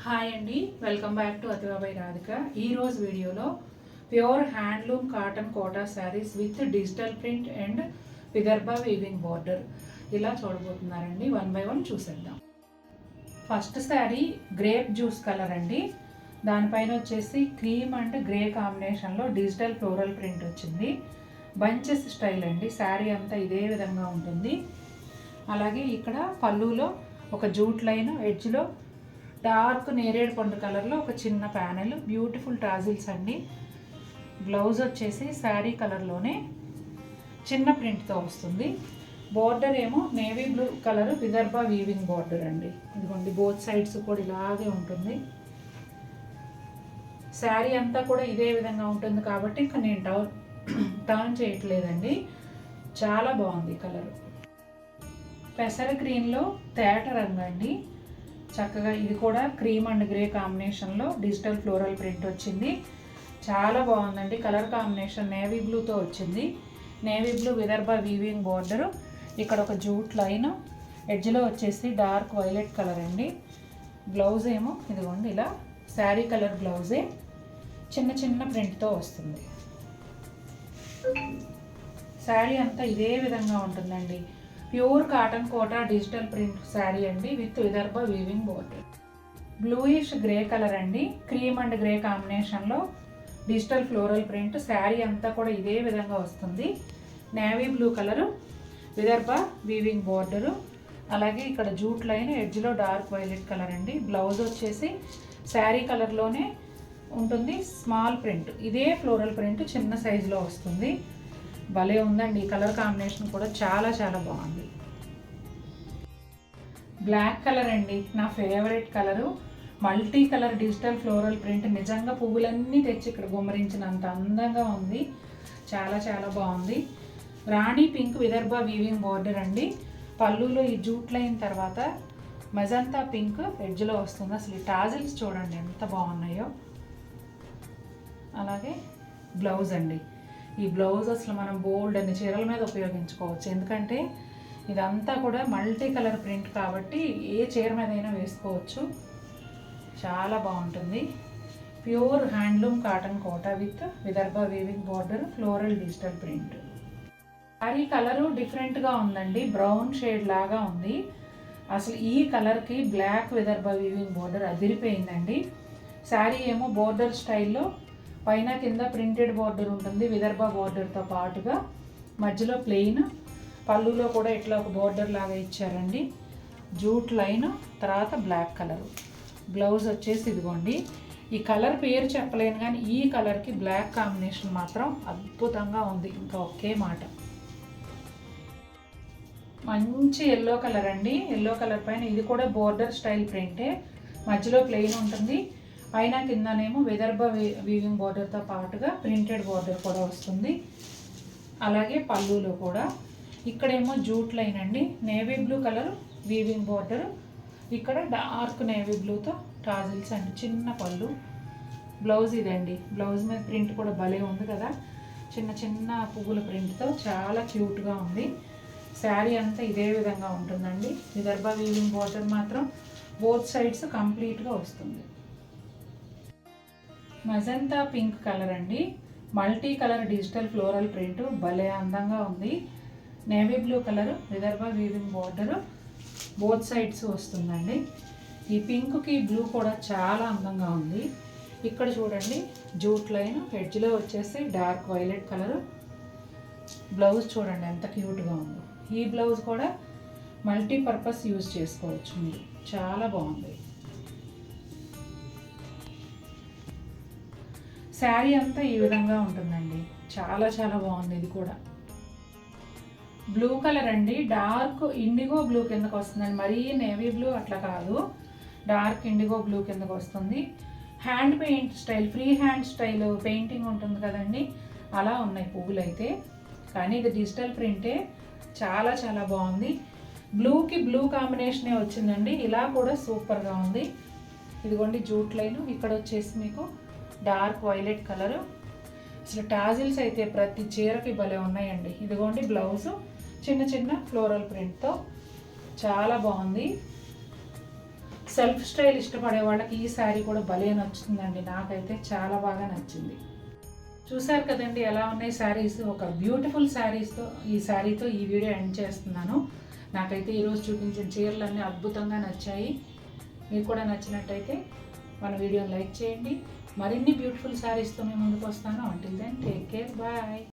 Hi అండి, welcome back to Athiva Radhika. ఈరోజు వీడియోలో pure handloom cotton Kota saris with digital print and Vidarbha weaving border ఇలా చూడబోతున్నారండి. వన్ బై వన్ చూసేద్దాం. First sari grape juice colour అండి. దానిపైన వచ్చేసి క్రీమ్ అండ్ గ్రే కాంబినేషన్లో డిజిటల్ ఫ్లోరల్ ప్రింట్ వచ్చింది. బంచెస్ స్టైల్ అండి. శారీ అంతా ఇదే విధంగా ఉంటుంది. అలాగే ఇక్కడ పళ్ళులో ఒక జూట్ లైన్, ఎడ్జ్లో డార్క్ నేరేడు పండు కలర్లో ఒక చిన్న ప్యానెల్, బ్యూటిఫుల్ టాజిల్స్ అండి. బ్లౌజ్ వచ్చేసి శారీ కలర్లోనే చిన్న ప్రింట్తో వస్తుంది. బార్డర్ ఏమో navy blue colour Vidarbha weaving border అండి. ఇదిగోండి, బోత్ సైడ్స్ కూడా ఇలాగే ఉంటుంది. శారీ అంతా కూడా ఇదే విధంగా ఉంటుంది కాబట్టి ఇంకా నేను టర్న్ చేయట్లేదండి. చాలా బాగుంది కలర్. పెసర గ్రీన్లో తేట రంగు అండి. చక్కగా ఇది కూడా క్రీమ్ అండ్ గ్రే కాంబినేషన్లో డిజిటల్ ఫ్లోరల్ ప్రింట్ వచ్చింది. చాలా బాగుందండి. కలర్ కాంబినేషన్ నేవీ బ్లూతో వచ్చింది. Navy blue Vidarbha weaving border. ఇక్కడ ఒక జూట్ లైన్, ఎడ్జ్లో వచ్చేసి డార్క్ వైలెట్ కలర్ అండి. బ్లౌజ్ ఏమో ఇదిగోండి ఇలా శారీ కలర్ బ్లౌజే చిన్న చిన్న ప్రింట్తో వస్తుంది. శారీ అంతా ఇదే విధంగా ఉంటుందండి. Pure cotton Kota digital print sari అండి with Vidarbha weaving border. Bluish grey colour అండి. క్రీమ్ అండ్ గ్రే కాంబినేషన్లో డిజిటల్ ఫ్లోరల్ ప్రింట్. శారీ అంతా కూడా ఇదే విధంగా వస్తుంది. Navy blue colour Vidarbha weaving border. అలాగే ఇక్కడ జూట్ లైన్, ఎడ్జ్లో డార్క్ వైలెట్ కలర్ అండి. బ్లౌజ్ వచ్చేసి శారీ కలర్లోనే ఉంటుంది. స్మాల్ ప్రింట్, ఇదే ఫ్లోరల్ ప్రింట్ చిన్న సైజులో వస్తుంది. భలే ఉందండి. ఈ కలర్ కాంబినేషన్ కూడా చాలా చాలా బాగుంది. బ్లాక్ కలర్ అండి, నా favourite colour. Multi colour digital floral print. నిజంగా పువ్వులన్నీ తెచ్చి ఇక్కడ గుమ్మరించినంత అందంగా ఉంది. చాలా చాలా బాగుంది. రాణి పింక్ విదర్భ వీవింగ్ బార్డర్ అండి. పళ్ళులో ఈ జూట్ లైన్ తర్వాత మజంతా పింక్ ఎడ్జ్లో వస్తుంది. అసలు ఈ టాజిల్స్ చూడండి ఎంత బాగున్నాయో. అలాగే బ్లౌజ్ అండి. ఈ బ్లౌజ్ అసలు మనం బోల్డ్ అన్ని చీరల మీద ఉపయోగించుకోవచ్చు. ఎందుకంటే ఇదంతా కూడా మల్టీ కలర్ ప్రింట్ కాబట్టి ఏ చీర మీద అయినా వేసుకోవచ్చు. చాలా బాగుంటుంది. Pure handloom cotton Kota with Vidarbha weaving border, floral digital print. Sari colour డిఫరెంట్గా ఉందండి. బ్రౌన్ షేడ్ లాగా ఉంది. అసలు ఈ కలర్కి బ్లాక్ విదర్భ వీవింగ్ బార్డర్ అదిరిపోయిందండి. శారీ ఏమో బోర్డర్ స్టైల్లో పైన కింద ప్రింటెడ్ బార్డర్ ఉంటుంది విదర్భ బార్డర్తో పాటుగా. మధ్యలో ప్లెయిన్, పళ్ళులో కూడా ఇట్లా ఒక బార్డర్ లాగా ఇచ్చారండి. జూట్ లైన్ తర్వాత బ్లాక్ కలరు. బ్లౌజ్ వచ్చేసి ఇదిగోండి. ఈ కలర్ పేరు చెప్పలేను కానీ ఈ కలర్కి బ్లాక్ కాంబినేషన్ మాత్రం అద్భుతంగా ఉంది. ఇంకా ఒకే మాట. మంచి ఎల్లో కలర్ అండి. ఎల్లో కలర్ పైన ఇది కూడా బోర్డర్ స్టైల్ ప్రింటే. మధ్యలో ప్లెయిన్ ఉంటుంది, పైన కిందనేమో విదర్భ వీవింగ్ బార్డర్తో పాటుగా ప్రింటెడ్ బార్డర్ కూడా వస్తుంది. అలాగే పళ్ళులో కూడా ఇక్కడేమో జూట్ లైన్ అండి. Navy blue colour weaving border. ఇక్కడ డార్క్ నేవీ బ్లూతో టాజిల్స్ అండి. చిన్న పళ్ళు. బ్లౌజ్ ఇదండి. బ్లౌజ్ మీద ప్రింట్ కూడా భలే ఉంది కదా. చిన్న చిన్న పువ్వుల ప్రింట్తో చాలా క్యూట్గా ఉంది. శారీ అంతా ఇదే విధంగా ఉంటుందండి. విదర్భ వీవింగ్ బార్డర్ మాత్రం బోత్ సైడ్స్ కంప్లీట్గా వస్తుంది. మజంతా పింక్ కలర్ అండి. Multi colour digital floral print భలే అందంగా ఉంది. Navy blue colour Vidarbha weaving border both sides వస్తుందండి. ఈ పింక్కి బ్లూ కూడా చాలా అందంగా ఉంది. ఇక్కడ చూడండి జూట్ లైన్, ఎడ్జ్లో వచ్చేసి డార్క్ వైలెట్ కలర్. బ్లౌజ్ చూడండి ఎంత క్యూట్గా ఉందో. ఈ బ్లౌజ్ కూడా మల్టీపర్పస్ యూజ్ చేసుకోవచ్చు మీరు. చాలా బాగుంది. శారీ అంతా ఈ విధంగా ఉంటుందండి. చాలా చాలా బాగుంది. ఇది కూడా బ్లూ కలర్ అండి. డార్క్ ఇండిగో బ్లూ కిందకు వస్తుందండి. మరీ నేవీ బ్లూ అట్లా కాదు, డార్క్ ఇండిగో బ్లూ కిందకు వస్తుంది. Hand paint style, free hand style painting ఉంటుంది కదండి, అలా ఉన్నాయి పువ్వులు అయితే. కానీ ఇది డిజిటల్ ప్రింటే. చాలా చాలా బాగుంది. బ్లూకి బ్లూ కాంబినేషనే వచ్చిందండి. ఇలా కూడా సూపర్గా ఉంది. ఇదిగోండి జూట్ లైన్. ఇక్కడ వచ్చేసి మీకు డార్క్ వైలెట్ కలరు. అసలు టాజిల్స్ అయితే ప్రతి చీరకి భలే ఉన్నాయండి. ఇదిగోండి బ్లౌజు చిన్న చిన్న ఫ్లోరల్ ప్రింట్తో చాలా బాగుంది. సెల్ఫ్ స్టైల్ ఇష్టపడే వాళ్ళకి ఈ శారీ కూడా భలే నచ్చుతుందండి. నాకైతే చాలా బాగా నచ్చింది. చూసారు కదండి ఎలా ఉన్నాయి శారీస్. ఒక బ్యూటిఫుల్ శారీస్తో ఈ శారీతో ఈ వీడియో ఎండ్ చేస్తున్నాను. నాకైతే ఈరోజు చూపించిన చీరలన్నీ అద్భుతంగా నచ్చాయి. మీకు కూడా నచ్చినట్టయితే మన వీడియోని లైక్ చేయండి. మరిన్ని బ్యూటిఫుల్ శారీస్తో మేము ముందుకు వస్తాను. Until then take care, bye.